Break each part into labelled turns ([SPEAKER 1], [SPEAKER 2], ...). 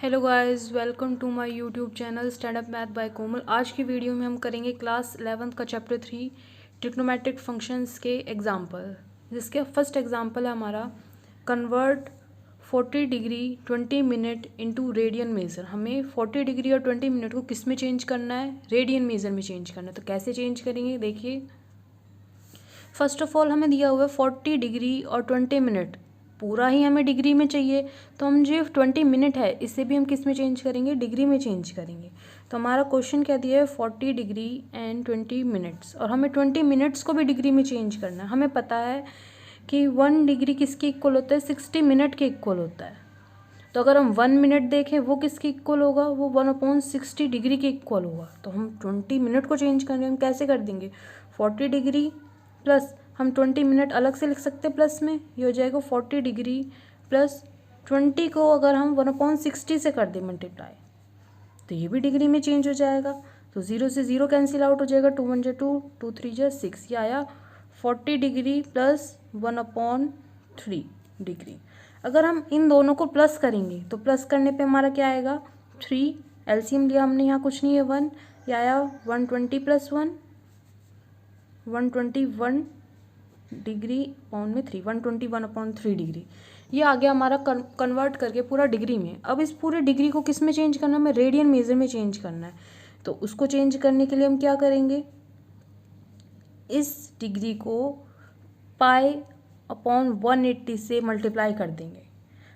[SPEAKER 1] Hello guys, welcome to my YouTube channel stand up math by Komal. आज की video में हम करेंगे क्लास 11th का चैप्टर 3 ट्रिग्नोमेट्रिक फंक्शंस के एग्जांपल। जिसके फर्स्ट एग्जांपल है हमारा convert 40 degree 20 minute into radian measure. हमें 40 डिग्री और 20 मिनट को किस में चेंज करना है? रेडियन मेजर में चेंज करना है। तो कैसे चेंज करेंगे देखिए। फर्स्ट ऑफ ऑल हमें दिया हुआ है 40 डिग्री और 20 मिनट, पूरा ही हमें डिग्री में चाहिए। तो हम जो 20 मिनट है इसे भी हम किस में चेंज करेंगे? डिग्री में चेंज करेंगे। तो हमारा क्वेश्चन क्या दिया है? 40 डिग्री एंड 20 मिनट्स, और हमें 20 मिनट्स को भी डिग्री में चेंज करना है। हमें पता है कि 1 डिग्री किसके इक्वल होता है? 60 मिनट के इक्वल होता है। तो अगर हम 1 मिनट देखें वो किसके इक्वल होगा? वो 1/60 डिग्री के इक्वल होगा। तो हम 20 मिनट को चेंज करेंगे, हम कैसे कर देंगे? 40 डिग्री प्लस हम 20 मिनट अलग से लिख सकते हैं प्लस में, ये हो जाएगा 40 डिग्री प्लस 20 को अगर हम 1/60 से कर दें मल्टीप्लाई, तो ये भी डिग्री में चेंज हो जाएगा। तो 0 से 0 कैंसिल आउट हो जाएगा, 2 1 2, 2 3 6, ये आया 40 डिग्री प्लस 1/3 डिग्री। अगर हम इन दोनों को प्लस करेंगे तो प्लस करने पे हमारा क्या आएगा? 3, एलसीएम लिया हमने, यहाँ कुछ नहीं है 1, ये आया 120 प्लस 1, 121 डिग्री अपॉन में 3, 121/3 डिग्री। ये आ गया हमारा कन्वर्ट करके पूरा डिग्री में। अब इस पूरे डिग्री को किस में चेंज करना है? हमें रेडियन मेजर में चेंज करना है। तो उसको चेंज करने के लिए हम क्या करेंगे? इस डिग्री को π/180 से मल्टीप्लाई कर देंगे।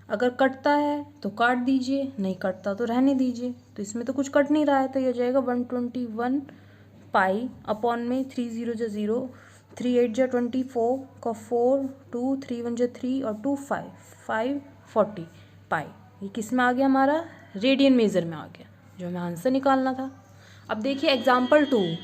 [SPEAKER 1] अगर कटता है तो काट दीजिए, नहीं कटता तो रहने दीजिए। तो इसमें तो कुछ कट नहीं रहा है, तो ये हो जाएगा 121 पाई अपॉन में 3 0 जो 0, 3 8 जो 24 का 4, 2 3 1 जो 3 और 2 5 5 40 पाई। ये किस में आ गया? हमारा रेडियन मेजर में आ गया, जो हमें आंसर निकालना था। अब देखिए एग्जाम्पल 2।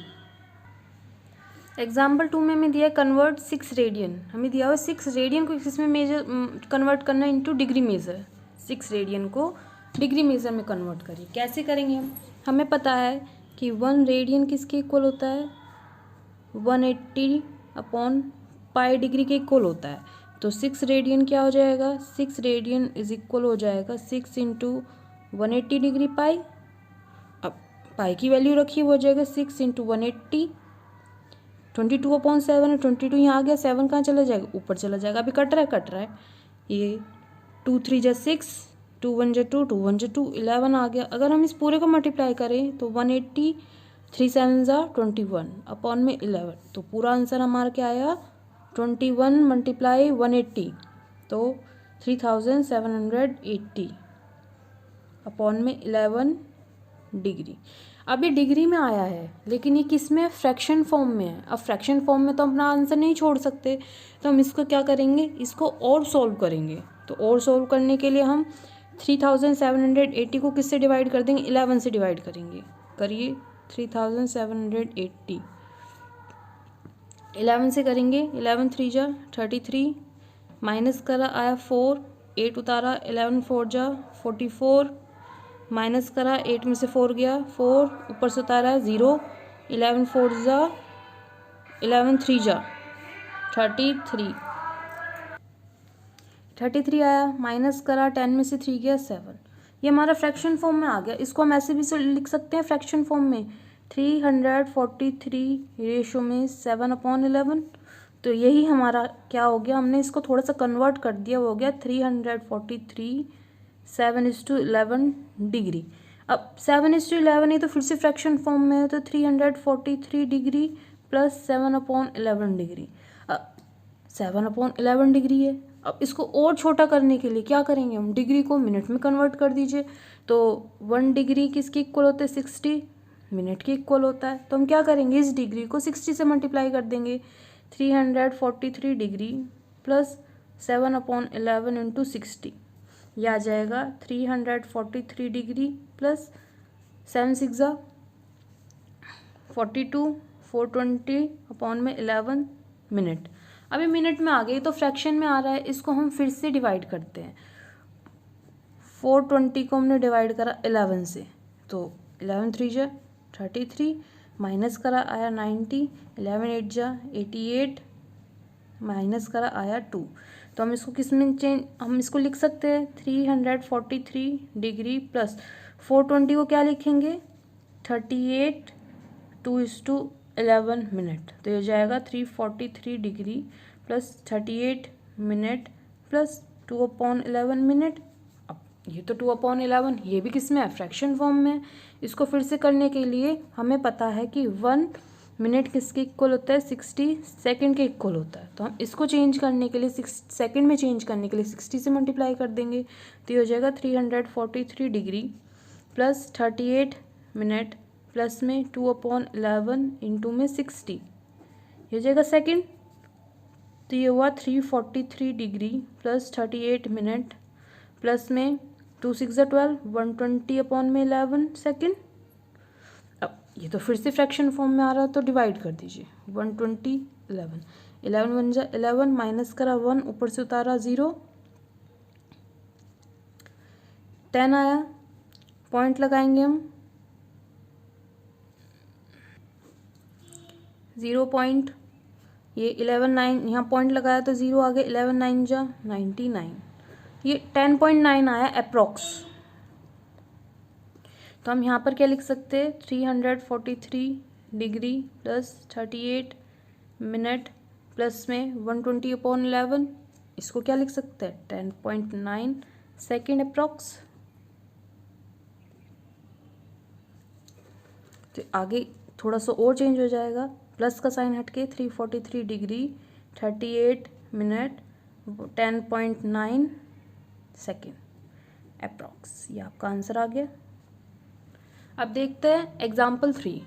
[SPEAKER 1] एग्जाम्पल 2 में हमें दिया है कन्वर्ट 6 रेडियन। हमें दिया हुआ 6 रेडियन को किस में मेजर कन्वर्ट करना है? Into degree measure. 6 रेडियन को डिग्री मेजर में कन्वर्ट करिए। कैसे करेंगे हम? हमें पता है कि 1 रेडियन किसके इक्वल होता है? 180/π डिग्री के इक्वल होता है। तो 6 रेडियन क्या हो जाएगा? 6 रेडियन इज इक्वल हो जाएगा 6 × 180 डिग्री पाई। अब पाई की वैल्यू रखिए, वो हो जाएगा 6 × 180, 22/7 है। 22 यहाँ आ गया, 7 कहाँ चला जाएगा? ऊपर चला जाएगा। अभी कट रहा है। ये 2 3 जो 6, 2 1 जो 2, 2 1 जो 2, 11 आ गया। अगर हम इस पूरे को मल्टीप्लाई करें तो 180, 3 7 जा 21 अपॉन में 11। तो पूरा आंसर हमारा क्या आया? 21 × 180, तो 3780 अपॉन में 11 डिग्री। अब ये डिग्री में आया है, लेकिन ये किस में? फ्रैक्शन फॉर्म में है। अब फ्रैक्शन फॉर्म में तो अपना आंसर नहीं छोड़ सकते, तो हम इसको क्या करेंगे? इसको और सॉल्व करेंगे। तो और सॉल्व करने के लिए हम 3780 को किससे डिवाइड कर देंगे? 11 से डिवाइड करेंगे। करिए 3780 11 से करेंगे। 11 3 जा 33, माइनस करा आया 4, 8 उतारा, 11 4 जा 44, माइनस करा 8 में से 4 गया 4, ऊपर से उतारा है 0, 11 4 जा 11 3 जा 33 आया, माइनस करा 10 में से 3 गया 7। ये हमारा फ्रैक्शन फॉर्म में आ गया। इसको हम ऐसे भी लिख सकते हैं फ्रैक्शन फॉर्म में, 343 रेशो में 7/11। तो यही हमारा क्या हो गया? हमने इसको थोड़ा सा कन्वर्ट कर दिया, वो हो गया 343 7:11 डिग्री। अब 7:11 है तो फिर से फ्रैक्शन फॉर्म में है, तो 343 डिग्री प्लस 7/11 डिग्री। 7/11 डिग्री है। अब इसको और छोटा करने के लिए क्या करेंगे हम? डिग्री को मिनट में कन्वर्ट कर दीजिए। तो 1 डिग्री किसके इक्वल होता है? 60 मिनट के इक्वल होता है। तो हम क्या करेंगे? इस डिग्री को 60 से मल्टीप्लाई कर देंगे। 343 डिग्री प्लस 7/11 इंटू 60, यह आ जाएगा 343 डिग्री प्लस 7 6 जा 42, 420 अपॉन में 11 मिनट। अभी मिनट में आ गई तो फ्रैक्शन में आ रहा है, इसको हम फिर से डिवाइड करते हैं। 420 को हमने डिवाइड करा 11 से, तो 11 3 जा 33, माइनस करा आया 90, 11 8 जा 88, माइनस करा आया 2। तो हम इसको किस में चेंज, हम इसको लिख सकते हैं 343 डिग्री प्लस 420 को क्या लिखेंगे 38 2:11 मिनट। तो ये हो जाएगा 343 degree plus 38 minute plus 2/11 minute. अब ये तो 2/11, ये भी किस में है फ्रैक्शन फॉर्म में। इसको फिर से करने के लिए हमें पता है कि 1 मिनट किसके इक्वल होता है 60 सेकंड के इक्वल होता है। तो हम इसको चेंज करने के लिए 6 सेकंड में चेंज करने के लिए 60 से मल्टीप्लाई कर देंगे। तो ये हो जाएगा 343 डिग्री प्लस 38 मिनट प्लस में 2/11 इंटू में 60, ये हो जाएगा सेकंड। तो ये हुआ 343 डिग्री प्लस 38 मिनट प्लस में 2 6 12 120/11 सेकंड। अब ये तो फिर से फ्रैक्शन फॉर्म में आ रहा है तो डिवाइड कर दीजिए 120 11 11 1 जा 11 माइनस करा 1 ऊपर से उतारा 0 10 आया। पॉइंट लगाएंगे हम 0 पॉइंट, ये 11 9 यहाँ पॉइंट लगाया तो 0 आ गया 11 9 जा 99, ये 10.9 आया अप्रॉक्स। तो हम यहाँ पर क्या लिख सकते हैं 343 डिग्री प्लस 38 मिनट प्लस में 120/11, इसको क्या लिख सकते हैं 10.9 सेकेंड अप्रॉक्स। तो आगे थोड़ा सा और चेंज हो जाएगा, प्लस का साइन हटके 343 डिग्री 38 मिनट 10.9 सेकेंड अप्रॉक्स, ये आपका आंसर आ गया। अब देखते हैं एग्जाम्पल 3।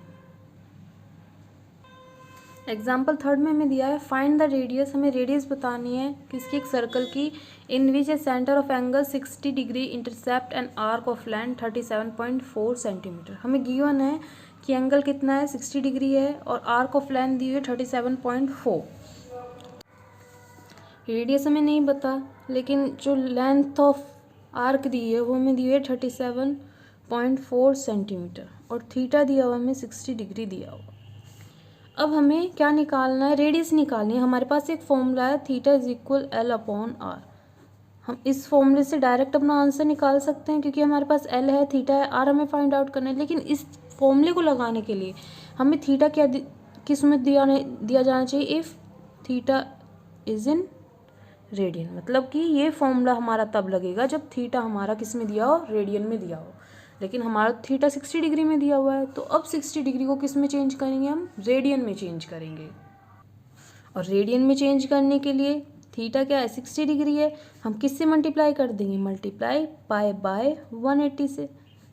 [SPEAKER 1] एग्जाम्पल 3 में हमें दिया है फाइंड द रेडियस, हमें रेडियस बतानी है किसकी, एक सर्कल की, in which a centre of angle 60 degree intercept an arc of length 37.4 centimetre. हमें गिवन है कि एंगल कितना है 60 डिग्री है और आर्क ऑफ लेंथ दी हुई है 37.4। रेडियस हमें नहीं बता, लेकिन जो लेंथ ऑफ आर्क दी है वो हमें दी हुई है 37.4 सेंटीमीटर और थीटा दिया हुआ हमें 60 डिग्री दिया हुआ। अब हमें क्या निकालना है, रेडियस निकालनी है। हमारे पास एक फॉर्मूला है थीटा इज इक्वल L/R। हम इस फॉर्मूले से डायरेक्ट अपना आंसर निकाल सकते हैं क्योंकि हमारे पास L है, थीटा है, R हमें फाइंड आउट करना है। लेकिन इस फॉर्मूले को लगाने के लिए हमें थीटा क्या किस में दिया जाना चाहिए, if theta is in radian. मतलब कि ये फॉर्मूला हमारा तब लगेगा जब थीटा हमारा किस में दिया हो, रेडियन में दिया हो। लेकिन हमारा थीटा 60 डिग्री में दिया हुआ है, तो अब 60 डिग्री को किस में चेंज करेंगे, हम रेडियन में चेंज करेंगे। और रेडियन में चेंज करने के लिए थीटा क्या है 60 डिग्री है, हम किस से मल्टीप्लाई कर देंगे, मल्टीप्लाई पाई बाय 180 से।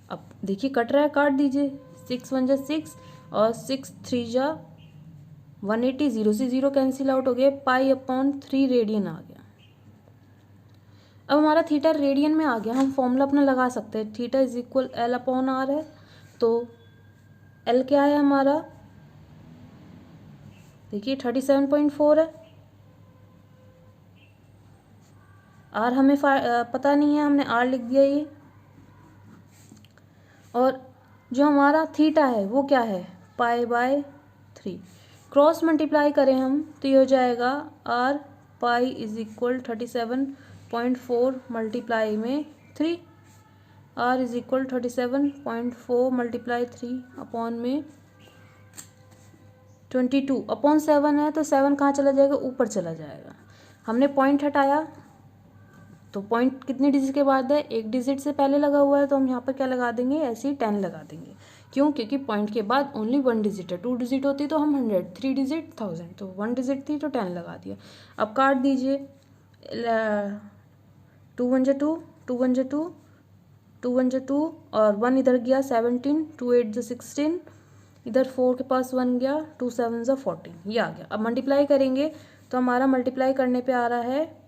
[SPEAKER 1] अब देखिए कट रहा है, काट दीजिए, 6 1 जा 6 और 6 3 जा 180, 0 से 0 कैंसिल आउट हो गया, पाई/3 रेडियन आ गया। अब हमारा थीटा रेडियन में आ गया, हम फॉर्मूला अपना लगा सकते हैं, थीटा इज इक्वल L/R है। तो L क्या है हमारा, देखिए 37.4 है। R हमें पता नहीं है, हमने R लिख दिया ये। और जो हमारा थीटा है वो क्या है, पाई/3। क्रॉस मल्टीप्लाई करें हम तो ये हो जाएगा R pi is equal 37.4 multiply में 3, R is equal 37.4 multiply 3 upon में 22/7 है। तो 7 कहाँ चला जाएगा, ऊपर चला जाएगा। हमने पॉइंट हटाया तो पॉइंट कितने डिजिट के बाद है, एक डिजिट से पहले लगा हुआ है, तो हम यहाँ पर क्या लगा देंगे, ऐसे ही 10 लगा देंगे। क्यों, क्योंकि पॉइंट के बाद ओनली 1 डिजिट है, 2 डिजिट होती तो हम 100, 3 डिजिट 1000, तो 1 डिजिट थी तो 10 लगा दिया। अब काट दीजिए, 2 1 जा 2, 2 1 जा 2, 2 1 जा 2 और 1 इधर गया 17, 2 8 जा 16, इधर 4 के पास 1 गया, 2 7 जा 14, ये आ गया। अब मल्टीप्लाई करेंगे तो हमारा मल्टीप्लाई करने पे आ रहा है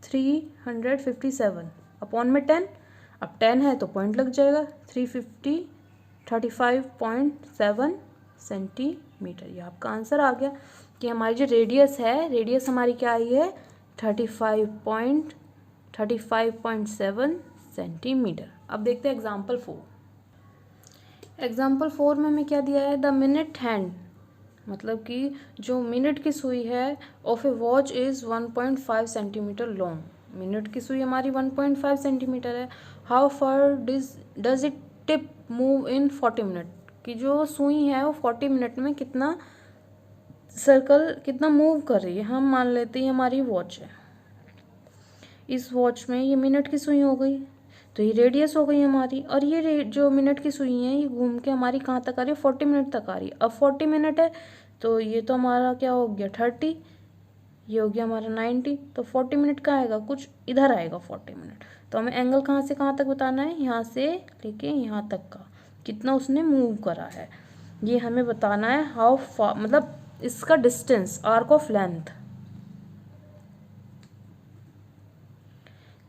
[SPEAKER 1] 357 अपॉन में 10। अब 10 है तो पॉइंट लग जाएगा, 35.7 सेंटीमीटर। ये आपका आंसर आ गया कि हमारी जो रेडियस है, रेडियस हमारी क्या आई है 35.7 सेंटीमीटर। अब देखते हैं एग्जाम्पल 4। एग्जाम्पल 4 में हमें क्या दिया है, द मिनट हैंड मतलब कि जो मिनट की सुई है of A watch is 1.5 centimetre long. Minute की सुई हमारी 1.5 सेंटीमीटर है। How far does it tip move in 40 minute, कि जो सुई है वो 40 मिनट में कितना सर्कल कितना मूव कर रही है। हम मान लेते हैं हमारी वॉच है, इस वॉच में ये मिनट की सुई हो गई, तो ये रेडियस हो गई हमारी। और ये जो मिनट की सुई है ये घूम के हमारी कहाँ तक आ रही है, 40 मिनट तक आ रही है। अब 40 मिनट है तो ये तो हमारा क्या हो गया 30, ये हो गया हमारा 90, तो 40 मिनट का आएगा, कुछ इधर आएगा 40 मिनट। तो हमें एंगल कहाँ से कहाँ तक बताना है, यहाँ से लेके यहाँ तक का कितना उसने मूव करा है, ये हमें बताना है। हाउ फा मतलब इसका डिस्टेंस, आर्क ऑफ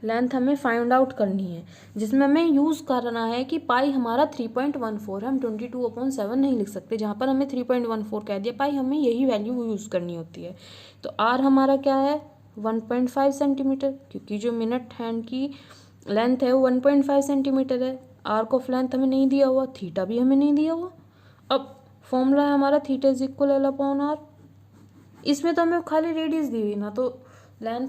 [SPEAKER 1] लेंथ हमें फाइंड आउट करनी है, जिसमें हमें यूज़ करना है कि पाई हमारा 3.14 है। हम 22/7 नहीं लिख सकते, जहाँ पर हमें 3.14 कह दिया पाई, हमें यही वैल्यू यूज़ करनी होती है। तो आर हमारा क्या है 1.5 सेंटीमीटर, क्योंकि जो मिनट हैंड की लेंथ है वो 1.5 सेंटीमीटर है। आर्क ऑफ लेंथ हमें नहीं दिया हुआ, थीटा भी हमें नहीं दिया हुआ। अब फॉर्मूला है हमारा थीटा इज इक्वल L/R। इसमें तो हमें खाली रेडियस दी हुई, ना तो लेंथ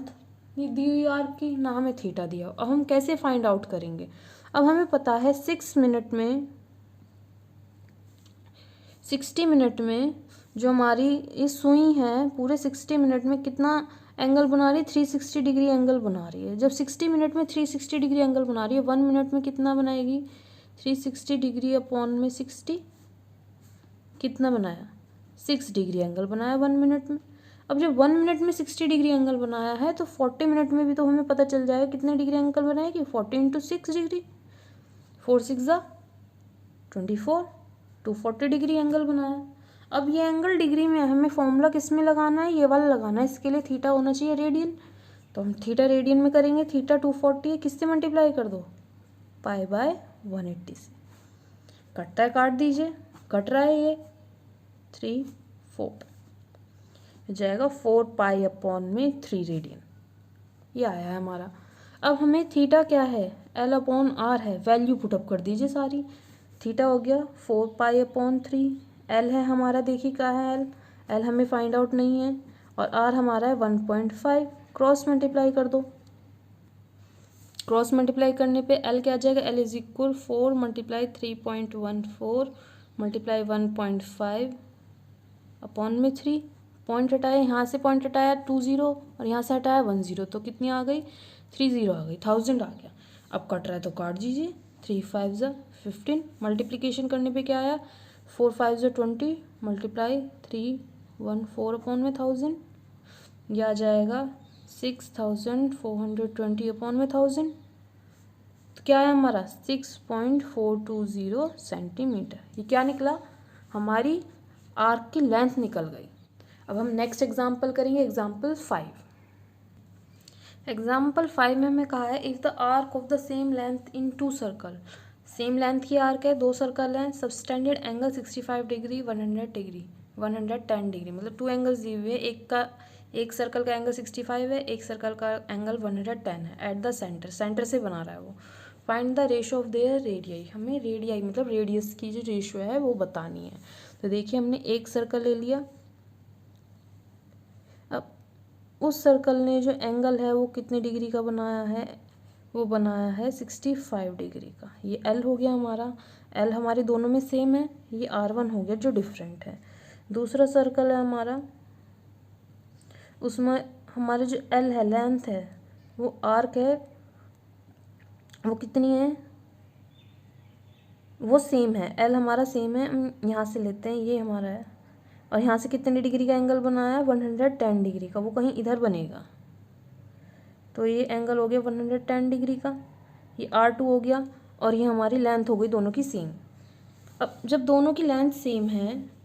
[SPEAKER 1] दी हुई आर्क की, ना हमें थीटा दिया। अब हम कैसे फाइंड आउट करेंगे, अब हमें पता है 60 मिनट में जो हमारी इस सुई है पूरे 60 मिनट में कितना एंगल बना रही है, 360 डिग्री एंगल बना रही है। जब 60 मिनट में 360 डिग्री एंगल बना रही है, 1 मिनट में कितना बनाएगी 360 डिग्री अपॉन में 60, कितना बनाया 6 डिग्री एंगल बनाया 1 मिनट में। अब जब 1 मिनट में 60 डिग्री एंगल बनाया है तो 40 मिनट में भी तो हमें पता चल जाएगा कितने डिग्री एंगल बनाएगी, 40 × 6 डिग्री, 4 6 24, 240 डिग्री एंगल बनाया। अब ये एंगल डिग्री में हमें फॉर्मूला किस में लगाना है, ये वाला लगाना है। इसके लिए थीटा होना चाहिए रेडियन, तो हम थीटा रेडियन में करेंगे। थीटा 240 है, किससे मल्टीप्लाई कर दो π/180 से। कटता है काट दीजिए, कट रहा है ये 3 4 जाएगा 4π/3 रेडियन, ये आया है हमारा। अब हमें थीटा क्या है L/R है, वैल्यू पुटअप कर दीजिए सारी। थीटा हो गया 4π/3, L है हमारा, देखिए क्या है L हमें फाइंड आउट नहीं है, और R हमारा है 1.5। क्रॉस मल्टीप्लाई कर दो, क्रॉस मल्टीप्लाई करने पे L क्या आ जाएगा, L इज इक्वल 4 × 3.14 × 1.5 अपॉन में 3। पॉइंट हटाया, यहाँ से पॉइंट हटाया 20 और यहाँ से हटाया 10, तो कितनी आ गई 30 आ गई, 1000 आ गया। अब कट रहा है तो काट दीजिए, 3 5 15, मल्टीप्लिकेशन करने पे क्या आया 4 5 20 मल्टीप्लाई 314 अपॉन में 1000, यह आ जाएगा 6420 अपॉन में 1000। तो क्या है हमारा 6.420 सेंटीमीटर। ये क्या निकला, हमारी आर्क की लेंथ निकल गई। अब हम नेक्स्ट एग्जाम्पल करेंगे, एग्जाम्पल 5। एग्जाम्पल 5 में हमें कहा है if the arc of the same length in 2 circle, same length की आर्क है, 2 सर्कल हैं, subtended angle 65 degree 100 degree 110 degree, मतलब 2 एंगल्स दिए हुए हैं। एक सर्कल का एंगल 65 है, एक सर्कल का एंगल 110 है। एट द सेंटर से बना रहा है वो। Find the ratio of their radii, हमें रेडियाई मतलब रेडियस की जो रेशो है वो बतानी है। तो देखिए हमने एक सर्कल ले लिया, अब उस सर्कल ने जो एंगल है वो कितने डिग्री का बनाया है, वो बनाया है 65 डिग्री का। ये L हो गया हमारा, L हमारे दोनों में सेम है, ये R1 हो गया जो डिफरेंट है। दूसरा सर्कल है हमारा, उसमें हमारे जो L है लेंथ है, वो आर्क है, वो कितनी है, वो सेम है, L हमारा सेम है। यहाँ से लेते हैं, ये हमारा है, और यहाँ से कितने डिग्री का एंगल बनाया है 110 डिग्री का, वो कहीं इधर बनेगा, तो ये एंगल हो गया 110 डिग्री का। ये R2 हो गया, और ये हमारी लेंथ हो गई दोनों की सेम। अब जब दोनों की लेंथ सेम है,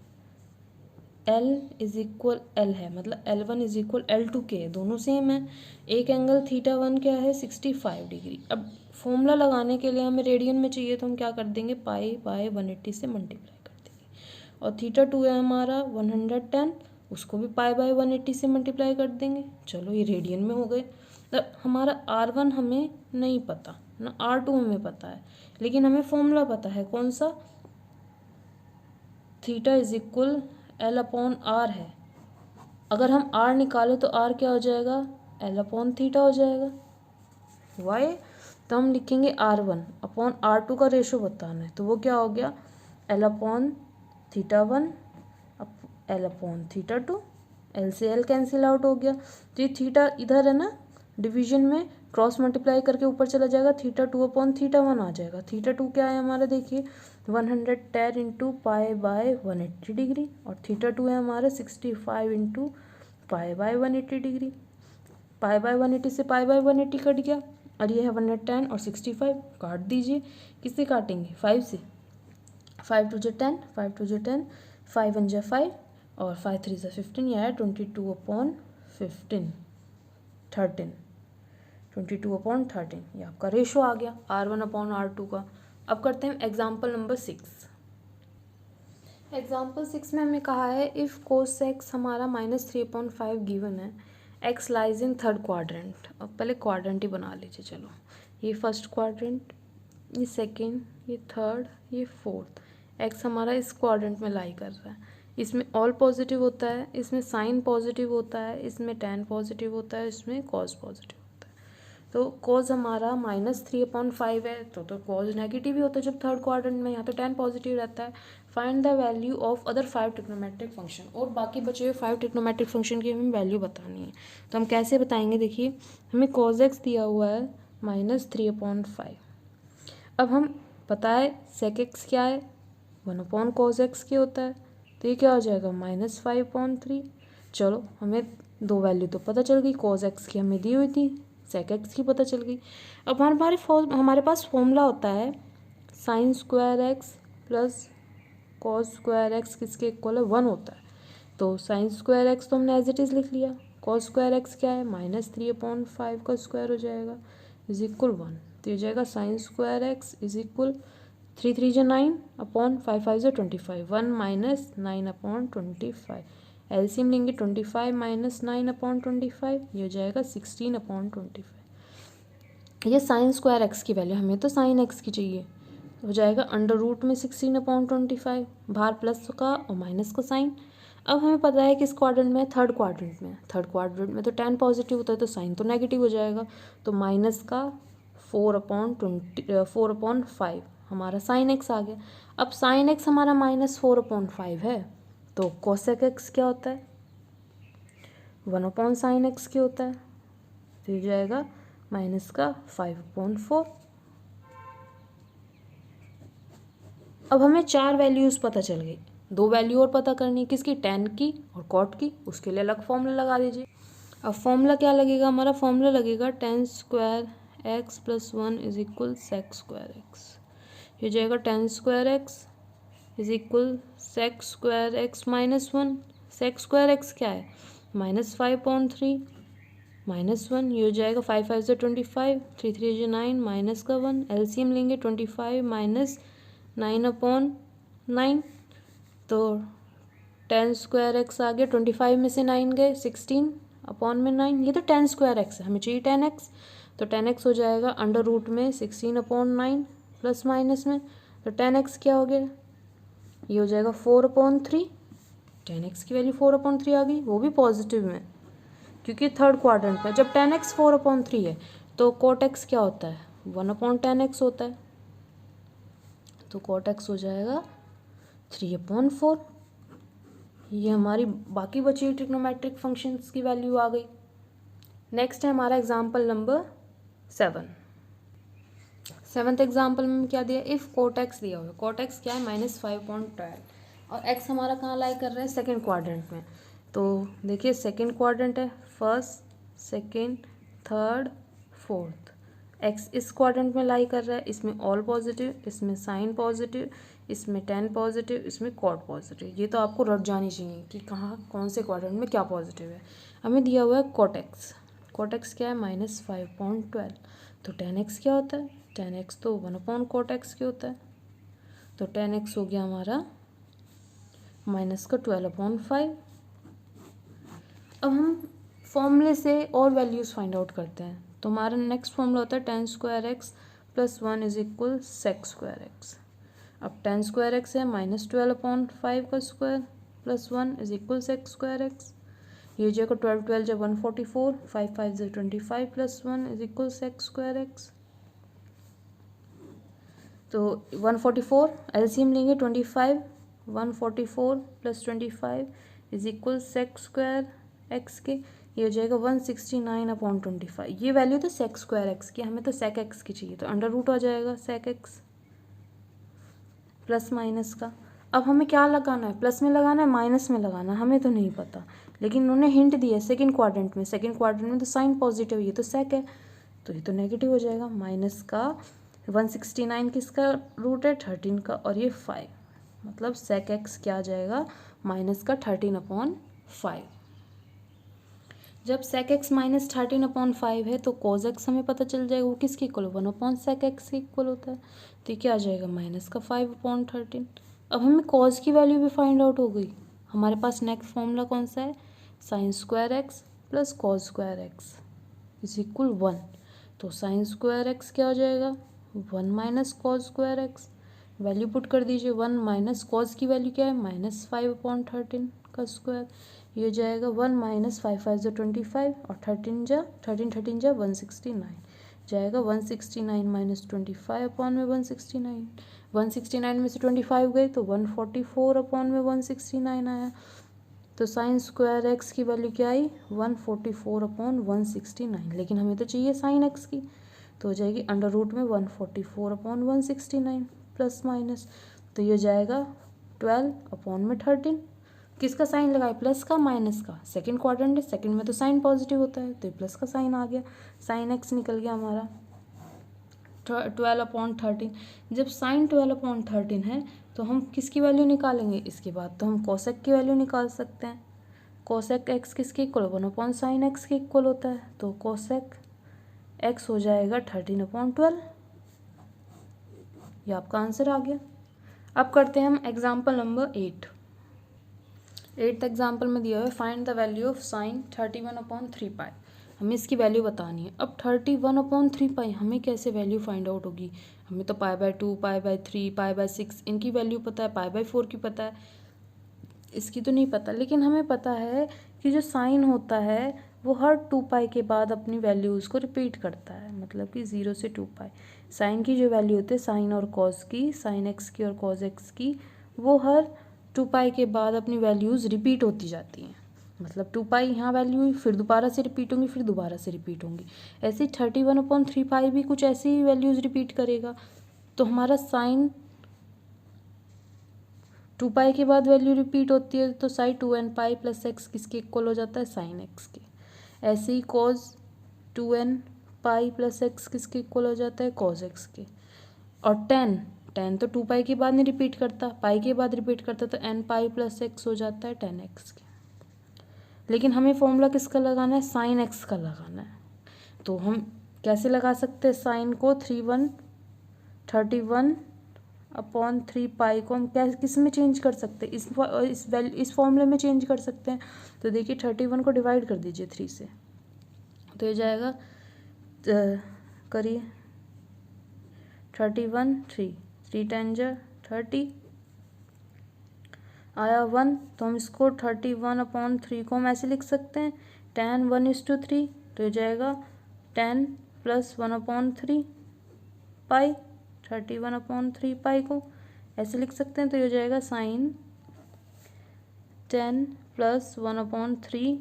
[SPEAKER 1] L इज इक्वल L है, मतलब L1 इज इक्वल L2 के है, दोनों सेम है। एक एंगल θ1 क्या है 65 डिग्री। अब फॉर्मूला लगाने के लिए हमें रेडियन में चाहिए, तो हम क्या कर देंगे π/180 से मल्टीप्लाई कर देंगे। और θ2 है हमारा 110, उसको भी π/180 से मल्टीप्लाई कर देंगे। चलो ये रेडियन में हो गए। अब हमारा R1 हमें नहीं पता, ना R2 हमें पता है, लेकिन हमें फॉर्मूला पता है कौन सा, theta is equal L upon R है। अगर हम आर निकालें तो आर क्या हो जाएगा, एल अपॉन थीटा हो जाएगा। वाई, तो हम लिखेंगे R1 अपॉन R2 का रेशो बताना है, तो वो क्या हो गया, L upon theta 1 L upon theta 2। L से एल कैंसिल आउट हो गया, तो ये थीटा इधर है ना, डिवीजन में क्रॉस मल्टीप्लाई करके ऊपर चला जाएगा, थीटा 2 अपॉन थीटा 1 आ जाएगा। थीटा 2 क्या है हमारा, देखिए 110 इंटू पाई बाय 180 डिग्री, और थीटा 2 है हमारा 65 into pi by 180 degree. Pi by 180 से पाई बाय 180 कट गया, और ये है 110 और 65, काट दीजिए। किससे काटेंगे, 5 से, 5 टू जो 10, 5 टू जो 10, 5 1 जो 5, और 5 3 जो 15, यह है 22 अपॉन 15, 13, 22 अपॉन 13, ये आपका रेशो आ गया R1 अपॉन R2 का। अब करते हैं एग्जाम्पल नंबर 6। एग्जाम्पल 6 में हमें कहा है इफ़ कोस एक्स हमारा -3/5 गिवन है, x lies in third quadrant. अब पहले क्वाड्रेंट ही बना लीजिए, चलो ये फर्स्ट क्वाड्रेंट, ये सेकेंड, ये थर्ड, ये फोर्थ। एक्स हमारा इस क्वाड्रेंट में लाई कर रहा है, इसमें ऑल पॉजिटिव होता है, इसमें साइन पॉजिटिव होता है, इसमें टेन पॉजिटिव होता है, इसमें कॉज पॉजिटिव होता है। तो कॉज हमारा -3/5 है, तो कॉज नेगेटिव ही होता है जब थर्ड क्वाड्रेंट में, यहाँ तो टेन पॉजिटिव रहता है। Find the value of other 5 trigonometric function, और बाकी बचे हुए 5 ट्रिग्नोमेट्रिक फंक्शन की हमें वैल्यू बतानी है। तो हम कैसे बताएंगे, देखिए हमें कॉज एक्स दिया हुआ है -3/5। अब हम पता है सेक एक्स क्या है, 1 कॉज एक्स के होता है, तो ये क्या हो जाएगा -5/3। चलो हमें दो वैल्यू तो पता चल गई, कॉज एक्स की हमें दी हुई थी, सेक एक्स की पता चल गई। अब हमारे पास फॉर्मूला होता है sine square x plus cos square x किसके इक्वल है, 1 होता है। तो साइन स्क्वायर एक्स तो हमने एज इट इज़ लिख लिया, कॉस स्क्वायर एक्स क्या है -3/5 का स्क्वायर हो जाएगा इज इक्वल 1। तो ये जाएगा sine square x is equal 3 3 जो 9 अपॉन 5 5 जो 25, 1 माइनस 9 अपॉन 25। एलसीएम लेंगे 25 माइनस 9 अपॉन 25, ये हो जाएगा 16 अपॉन 25। ये साइन स्क्वायर एक्स की वैल्यू, हमें तो साइन एक्स की चाहिए, हो जाएगा अंडर रूट में 16 अपॉन 25, बाहर प्लस का और माइनस का साइन। अब हमें पता है कि इस क्वाड्रेंट में, थर्ड क्वाड्रेंट में, थर्ड क्वाड्रेंट में तो 10 पॉजिटिव होता है, तो साइन तो नेगेटिव हो जाएगा, तो माइनस का 4/5 हमारा साइन एक्स आ गया। अब साइन एक्स हमारा -4/5 है, तो कोसेक एक्स क्या होता है, 1/sin एक्स के होता है, तो ये जाएगा माइनस का 5/4। अब हमें 4 वैल्यूज़ पता चल गई, 2 वैल्यू और पता करनी है, किसकी, टेन की और कॉट की, उसके लिए अलग फॉर्मूला लगा दीजिए। अब फॉर्मूला क्या लगेगा, हमारा फॉर्मूला लगेगा tan square x plus 1 is equal sec square x. ये जाएगा tan square x is equal sec square x minus 1। Sec square x क्या है, -5/3 -1, ये हो जाएगा 5 5 जो 25, 3 3 जो 9, माइनस का 1, एलसीएम लेंगे 25 माइनस 9/9, तो टेन स्क्वायर एक्स आ गया, 25 में से 9 गए, 16 अपॉन में 9, ये तो टेन स्क्वायर एक्स है, हमें चाहिए 10x, तो 10x हो जाएगा अंडर रूट में 16 अपॉन 9 प्लस माइनस में, तो 10x क्या हो गया, ये हो जाएगा 4/3। 10x की वैल्यू 4/3 आ गई, वो भी पॉजिटिव में, क्योंकि थर्ड क्वाड्रेंट में जब 10x 4/3 है, तो कोट एक्स क्या होता है, 1/10x होता है, तो कोट एक्स हो जाएगा 3/4। ये हमारी बाकी बची हुई ट्रिग्नोमेट्रिक फंक्शंस की वैल्यू आ गई। नेक्स्ट है हमारा एग्जाम्पल नंबर 7। सेवन्थ एग्जाम्पल में क्या दिया, इफ़ कोट एक्स दिया हुआ है, कोट एक्स क्या है -5/12, और एक्स हमारा कहाँ लाई कर रहा है, सेकेंड क्वाड्रेंट में। तो देखिए सेकेंड क्वाड्रेंट है, first second third fourth, x इस क्वाड्रेंट में लाई कर रहा है, इसमें ऑल पॉजिटिव, इसमें साइन पॉजिटिव, इसमें टेन पॉजिटिव, इसमें कॉट पॉजिटिव। ये तो आपको रट जानी चाहिए कि कहाँ कौन से क्वाड्रेंट में क्या पॉजिटिव है। हमें दिया हुआ है कोट एक्स, कोट एक्स क्या है -5/12, तो 10x क्या होता है, 10x तो 1/cot x के होता है, तो 10x हो गया हमारा माइनस का 12/5। अब हम फॉर्मूले से और वैल्यूज़ फाइंड आउट करते हैं, तो हमारा नेक्स्ट फॉर्मूला होता है tan square x plus 1 is equal sec square x. अब टेन स्क्वायर एक्स है -12/5 का square plus 1 is equal sec square x. ये हो जाएगा 12 12 जब 144, 5 5 जो 25 plus 1 is equal sec square x. तो 144 एलसीएम लेंगे 25, 144 plus 25 is equal sec square x के। ये हो जाएगा 169/25। ये वैल्यू तो सेक स्क्वायर एक्स की, हमें तो सेक एक्स की चाहिए, तो अंडर रूट आ जाएगा सेक एक्स प्लस माइनस का। अब हमें क्या लगाना है, प्लस में लगाना है माइनस में लगाना है, हमें तो नहीं पता, लेकिन उन्होंने हिंट दिया है सेकंड क्वाड्रेंट में। सेकंड क्वाड्रेंट में तो साइन पॉजिटिव, ये तो सेक है, तो ये तो नेगेटिव हो जाएगा। माइनस का 169 किसका रूट है 13 का, और ये 5, मतलब सेक एक्स क्या आ जाएगा माइनस का 13/5। जब सेक एक्स माइनस 13/5 है तो कॉज एक्स हमें पता चल जाएगा वो किसके इक्वल, 1/सेक एक्स के इक्वल होता है। तो ये क्या आ जाएगा माइनस का 5/13। अब हमें कॉज की वैल्यू भी फाइंड आउट हो गई। हमारे पास नेक्स्ट फॉर्मूला कौन सा है, sine square x plus cos square x is equal 1। तो साइन स्क्वायर एक्स क्या हो जाएगा 1 minus cos square x. Value put कर दीजिए, 1 माइनस कॉज की वैल्यू क्या है -5/13 का स्क्वायर। ये हो जाएगा 1 माइनस 5 5 जो 25 और 13 13 169 जाएगा। 169 माइनस 25/169, 169 में से 25 गए तो 144/169 आया। तो साइन स्क्वायर एक्स की वैल्यू क्या आई 144/169, लेकिन हमें तो चाहिए साइन एक्स की, तो हो जाएगी अंडर रूट में 144/169 प्लस माइनस। तो ये हो जाएगा 12/13। किसका साइन लगाए, प्लस का माइनस का, सेकंड क्वाड्रेंट है, सेकंड में तो साइन पॉजिटिव होता है, तो प्लस का साइन आ गया, साइन एक्स निकल गया हमारा 12/13। जब साइन 12/13 है तो हम किसकी वैल्यू निकालेंगे, इसके बाद तो हम कोसेक की वैल्यू निकाल सकते हैं। कोसेक एक्स किसके इक्वल, 1/साइन एक्स के इक्वल होता है, तो कोसेक एक्स हो जाएगा 13/12। ये आपका आंसर आ गया। अब करते हैं हम एग्जाम्पल नंबर 8। 8th एग्जाम्पल में दिया हुआ है find the value of sine 31/3 पाई। हमें इसकी वैल्यू बतानी है। अब 31/3 पाई हमें कैसे वैल्यू फाइंड आउट होगी, हमें तो π/2 π/3 π/6 इनकी वैल्यू पता है, π/4 की पता है, इसकी तो नहीं पता। लेकिन हमें पता है कि जो साइन होता है वो हर 2 पाई के बाद अपनी वैल्यूज़ को रिपीट करता है, मतलब कि 0 से 2 पाई। साइन की जो वैल्यू होती है साइन और कॉस की, साइन एक्स की और कॉस एक्स की, वो हर 2 पाई के बाद अपनी वैल्यूज़ रिपीट होती जाती हैं। मतलब 2 पाई यहाँ वैल्यू हुई, फिर दोबारा से रिपीट होंगी, फिर दोबारा से रिपीट होंगी। ऐसे ही 31/3 पाई भी कुछ ऐसी ही वैल्यूज़ रिपीट करेगा। तो हमारा साइन 2 पाई के बाद वैल्यू रिपीट होती है, तो sine 2n pi plus x किसके इक्वल हो जाता है, साइन एक्स के। ऐसे ही cos 2n pi plus x किसके इक्वल हो जाता है, कॉज एक्स के। और टेन तो 2 पाई के बाद नहीं रिपीट करता, पाई के बाद रिपीट करता, तो n पाई प्लस एक्स हो जाता है 10x के। लेकिन हमें फॉर्मूला किसका लगाना है, साइन एक्स का लगाना है। तो हम कैसे लगा सकते हैं साइन को, 31/3 पाई को हम क्या किस में चेंज कर सकते हैं, इस फॉर्मूले में चेंज कर सकते हैं। तो देखिए 31 को डिवाइड कर दीजिए 3 से, तो ये जाएगा करिए 31 3 10 30 आया 1, तो हम इसको 31/3 को हम ऐसे लिख सकते हैं 10 1:3, तो ये जाएगा 10 + 1/3 पाई, 31/3 पाई को ऐसे लिख सकते हैं। तो ये हो जाएगा साइन 10 + 1/3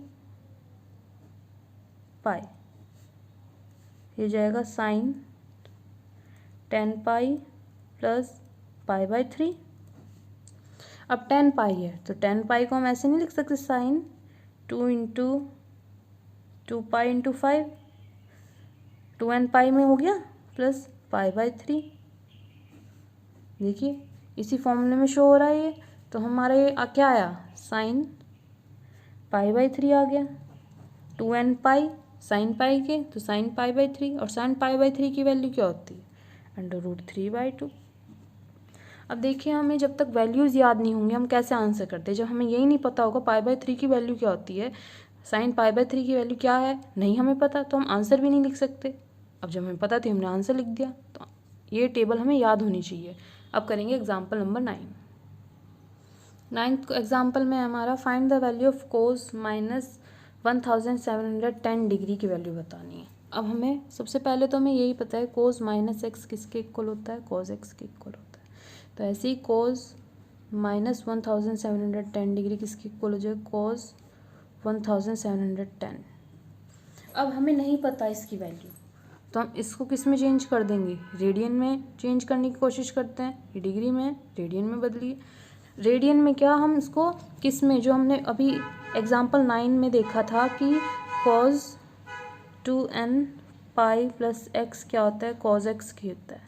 [SPEAKER 1] पाई, ये जाएगा साइन 10 पाई प्लस π/3। अब 10 पाई है तो 10 पाई को हम ऐसे नहीं लिख सकते, साइन 2 × 2 पाई × 5, 2n पाई में हो गया प्लस π/3। देखिए इसी फॉर्मूले में शो हो रहा है ये। तो हमारा ये क्या आया, साइन π/3 आ गया। 2n पाई साइन पाई के, तो साइन π/3, और साइन π/3 की वैल्यू क्या होती है, √3/2। अब देखिए हमें जब तक वैल्यूज़ याद नहीं होंगी हम कैसे आंसर करते हैं। जब हमें यही नहीं पता होगा π/3 की वैल्यू क्या होती है, साइन π/3 की वैल्यू क्या है नहीं हमें पता, तो हम आंसर भी नहीं लिख सकते। अब जब हमें पता थी हमने आंसर लिख दिया, तो ये टेबल हमें याद होनी चाहिए। अब करेंगे एग्जाम्पल नंबर 9। नाइन्थ एग्जाम्पल में हमारा find the value of cos minus 1710 degree की वैल्यू बतानी है। अब हमें सबसे पहले तो हमें यही पता है कोस माइनस एक्स किसके इक्वल होता है, कॉस एक्स के इक्वल होता है। तो ऐसे ही कोस माइनस 1710 डिग्री किसके इक्वल हो जाएगा, कोस 1710। अब हमें नहीं पता इसकी वैल्यू, तो हम इसको किस में चेंज कर देंगे, रेडियन में चेंज करने की कोशिश करते हैं। ये डिग्री में रेडियन में बदलिए। रेडियन में क्या, हम इसको किस में, जो हमने अभी एग्जाम्पल 9 में देखा था कि cos 2n pi plus x क्या होता है, cos x की होता है।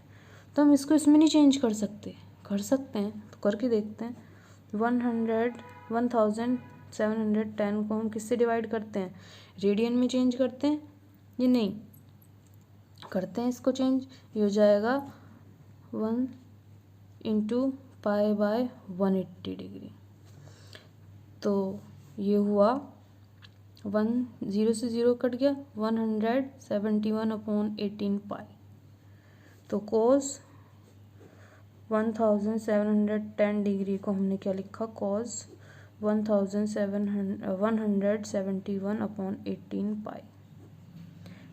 [SPEAKER 1] तो हम इसको इसमें नहीं चेंज कर सकते, कर सकते हैं तो करके देखते हैं। 1710 को हम किससे डिवाइड करते हैं, रेडियन में चेंज करते हैं, ये नहीं करते हैं इसको चेंज। ये हो जाएगा 1 इंटू पाई बाय 180 डिग्री। तो ये हुआ 1 0 से 0 कट गया, 171/18 पाई। तो कोस 1710 डिग्री को हमने क्या लिखा, कोस 171/18 पाई,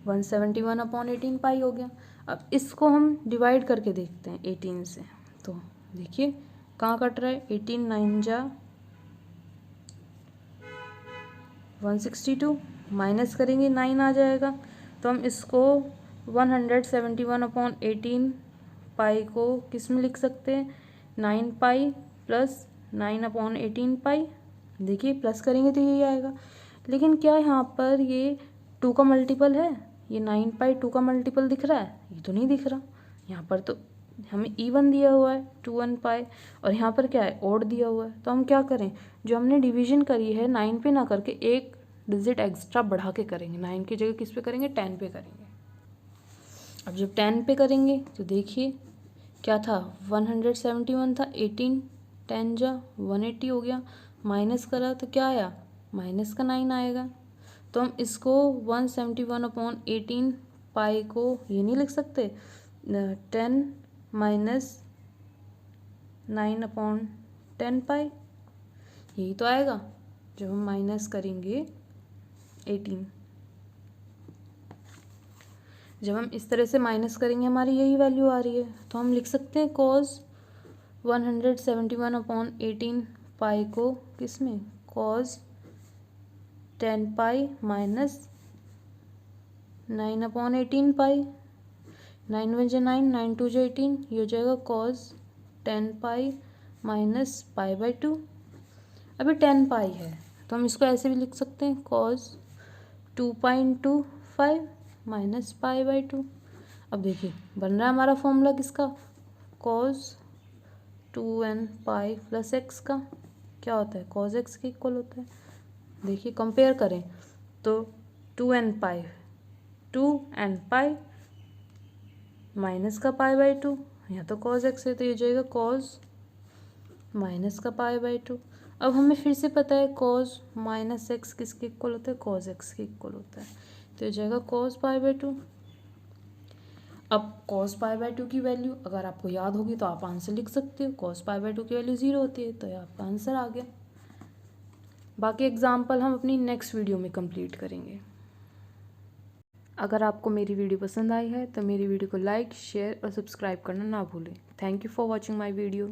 [SPEAKER 1] 171/18 पाई हो गया। अब इसको हम डिवाइड करके देखते हैं 18 से। तो देखिए कहाँ कट रहा है, 18 9 जा 162, माइनस करेंगे 9 आ जाएगा। तो हम इसको 171/18 पाई को किस में लिख सकते हैं, 9 पाई प्लस 9/18 पाई। देखिए प्लस करेंगे तो यही आएगा। लेकिन क्या यहाँ पर ये 2 का मल्टीपल है, ये 9 पाई 2 का मल्टीपल दिख रहा है, ये तो नहीं दिख रहा। यहाँ पर तो हमें इवन दिया हुआ है 2n पाई, और यहाँ पर क्या है, ओड दिया हुआ है। तो हम क्या करें, जो हमने डिवीजन करी है 9 पे ना करके एक डिजिट एक्स्ट्रा बढ़ा के करेंगे। 9 की जगह किस पे करेंगे, 10 पे करेंगे। अब जब 10 पे करेंगे तो देखिए क्या था, 171 था, 18 10 जा 180 हो गया। माइनस करा तो क्या आया, माइनस का 9 आएगा। तो हम इसको 171/18 पाई को ये नहीं लिख सकते, 10 माइनस 9/10 पाई, यही तो आएगा जब हम माइनस करेंगे 18। जब हम इस तरह से माइनस करेंगे हमारी यही वैल्यू आ रही है। तो हम लिख सकते हैं cos 171/18 पाई को किस में, cos 10 पाई माइनस 9/18 पाई। 9 1 जा 9, 9 2 जा 18, ये हो जाएगा cos 10 pi minus pi by 2। अभी 10 पाई है तो हम इसको ऐसे भी लिख सकते हैं, cos 2 pi into 5 minus pi by 2। अब देखिए बन रहा है हमारा फॉर्मूला किसका, cos 2n pi plus x का क्या होता है, cos x के इक्वल होता है। देखिए कंपेयर करें तो 2n पाई माइनस का पाई बाई 2, यहाँ तो cos x है तो ये जाएगा cos माइनस का पाई बाई 2। अब हमें फिर से पता है cos माइनस एक्स किसके इक्वल होता है, cos x के इक्वल होता है। तो ये जाएगा cos पाई बाई 2। अब cos पाई बाई 2 की वैल्यू अगर आपको याद होगी तो आप आंसर लिख सकते हो, cos पाई बाई 2 की वैल्यू 0 होती है, तो ये आपका आंसर आ गया। बाकी एग्जाम्पल हम अपनी नेक्स्ट वीडियो में कंप्लीट करेंगे। अगर आपको मेरी वीडियो पसंद आई है तो मेरी वीडियो को लाइक शेयर और सब्सक्राइब करना ना भूलें। Thank you for watching my video.